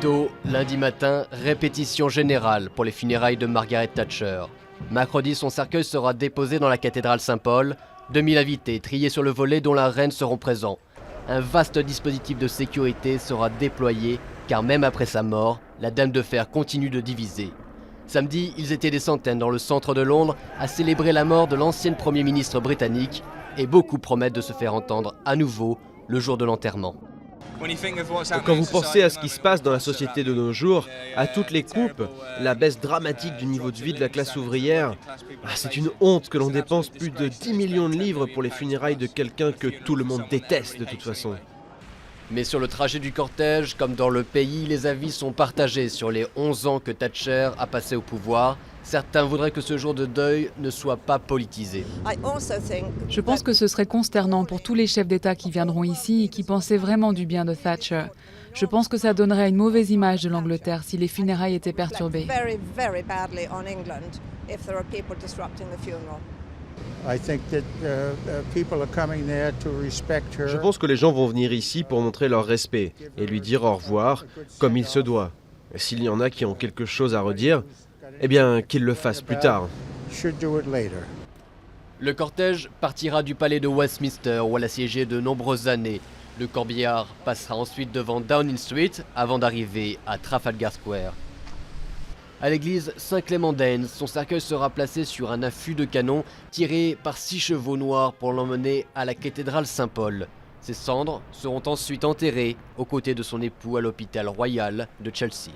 Tôt, lundi matin, répétition générale pour les funérailles de Margaret Thatcher. Mercredi, son cercueil sera déposé dans la cathédrale Saint-Paul. 2000 invités triés sur le volet dont la reine seront présents. Un vaste dispositif de sécurité sera déployé car même après sa mort, la Dame de Fer continue de diviser. Samedi, ils étaient des centaines dans le centre de Londres à célébrer la mort de l'ancienne Premier ministre britannique et beaucoup promettent de se faire entendre à nouveau le jour de l'enterrement. Quand vous pensez à ce qui se passe dans la société de nos jours, à toutes les coupes, la baisse dramatique du niveau de vie de la classe ouvrière, c'est une honte que l'on dépense plus de 10 millions de livres pour les funérailles de quelqu'un que tout le monde déteste de toute façon. Mais sur le trajet du cortège, comme dans le pays, les avis sont partagés sur les 11 ans que Thatcher a passé au pouvoir. Certains voudraient que ce jour de deuil ne soit pas politisé. Je pense que ce serait consternant pour tous les chefs d'État qui viendront ici et qui pensaient vraiment du bien de Thatcher. Je pense que ça donnerait une mauvaise image de l'Angleterre si les funérailles étaient perturbées. Je pense que les gens vont venir ici pour montrer leur respect et lui dire au revoir comme il se doit. S'il y en a qui ont quelque chose à redire, eh bien qu'ils le fassent plus tard. Le cortège partira du palais de Westminster où elle a siégé de nombreuses années. Le corbillard passera ensuite devant Downing Street avant d'arriver à Trafalgar Square. À l'église Saint-Clément-d'Aisne, son cercueil sera placé sur un affût de canon tiré par 6 chevaux noirs pour l'emmener à la cathédrale Saint-Paul. Ses cendres seront ensuite enterrées aux côtés de son époux à l'hôpital royal de Chelsea.